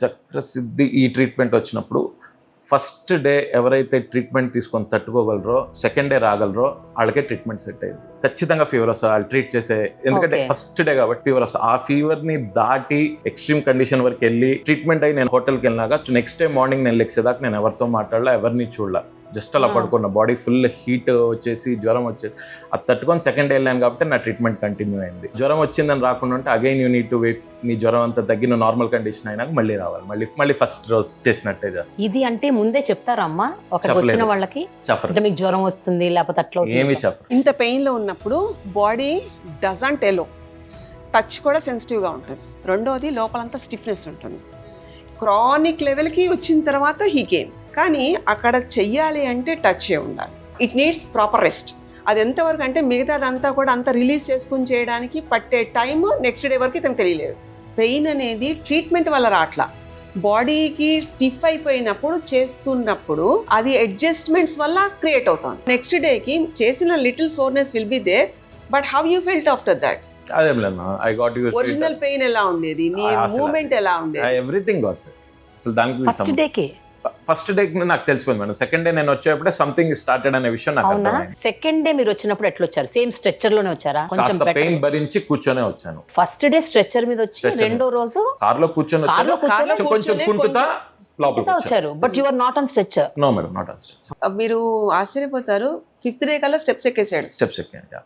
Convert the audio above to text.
చక్రసిద్ధి ఈ ట్రీట్మెంట్ వచ్చినప్పుడు first day ఎవరైతే ట్రీట్మెంట్ తీసుకొని తట్టుకోగలరో సెకండ్ డే రాగలరో వాళ్ళకే ట్రీట్మెంట్ సెట్ అయింది. ఖచ్చితంగా ఫీవర్ వస్తుంది వాళ్ళు ట్రీట్ చేసే, ఎందుకంటే ఫస్ట్ డే కాబట్టి ఫీవర్ వస్తుంది. ఆ ఫీవర్ని దాటి ఎక్స్ట్రీమ్ కండిషన్ వరకు వెళ్ళి ట్రీట్మెంట్ అయ్యి నేను హోటల్కి వెళ్ళినాక నెక్స్ట్ డే మార్నింగ్ నేను లెక్సేదాకా నేను ఎవరితో మాట్లాడలా, ఎవరిని చూడలా, జస్ట్ అలా పడుకున్న. బాడీ ఫుల్ హీట్ వచ్చేసి జ్వరం వచ్చేసి అది తట్టుకొని సెకండ్ డే వెళ్ళాను కాబట్టి నా ట్రీట్మెంట్ కంటిన్యూ అయింది. జ్వరం వచ్చిందని రాకుండా ఉంటే again you need to wait, నీ జ్వరం అంతా తగ్గిన నార్మల్ కండిషన్ అయినాక మళ్ళీ రావాలి, మళ్ళీ ఫస్ట్ రోజు చేసినట్టే చేస్తాను. ఇది అంటే ముందే చెప్తారా అమ్మా ఒకటి వచ్చిన వాళ్ళకి? చెప్పరు, మీకు జ్వరం వస్తుంది లేకపోతే అట్లా ఏమి చెప్పరు. ఇంత పెయిన్ లో ఉన్నప్పుడు బాడీ డజంట్ ఎలో, టచ్ కూడా సెన్సిటివ్గా ఉంటుంది. రెండోది లోపలంతా స్టిఫ్నెస్ ఉంటుంది. క్రానిక్ లెవెల్కి వచ్చిన తర్వాత హీ కేమ్, కానీ అక్కడ చెయ్యాలి అంటే టచ్ ఉండాలి. It needs proper rest. అది ఎంతవరకు అంటే మిగతాదంతా కూడా అంత రిలీజ్ చేసుకుని చేయడానికి పట్టే టైం నెక్స్ట్ డే వరకు ఇతను తెలియలేదు. పెయిన్ అనేది ట్రీట్మెంట్ వల్ల రాట్లా, బాడీకి స్టిఫ్ అయిపోయినప్పుడు చేస్తున్నప్పుడు అది అడ్జస్ట్మెంట్స్ వల్ల క్రియేట్ అవుతుంది. నెక్స్ట్ డేకి చేసిన little soreness will be there, but how you felt after that? అదేం లేదు, I got used. Original pain ఎలా ఉండేది, నీ మూవ్మెంట్ ఎలా ఉండేది, ఎవ్రీథింగ్ గాట్. అసలు దానికి ఫస్ట్ డే నాకు తెలిసిపోయింది మేడం. సెకండ్ డే నేను వచ్చేప్పుడే సంథింగ్ స్టార్టెడ్ అనే విషయం నాకు అర్థమైంది. సెకండ్ డే మీరు వచ్చినప్పుడు ఎట్లా వచ్చారు? సేమ్ స్ట్రెచ్చర్ లోనే వచ్చారా? కొంచెం పెయిన్ భరించి కూర్చొనే వచ్చాను. ఫస్ట్ డే స్ట్రెచ్చర్ మీద వచ్చి రెండో రోజు కార్లో కూర్చొని వచ్చాను, కొంచెం కుంటుతా లోపలికి వచ్చారు. But you are not on stretcher. No madam, not on stretcher. మీరు ఆశ్చర్యపోతారు, 5th డే కల్లా స్టెప్స్ ఎక్కేసాడు. స్టెప్స్ ఎక్కాను.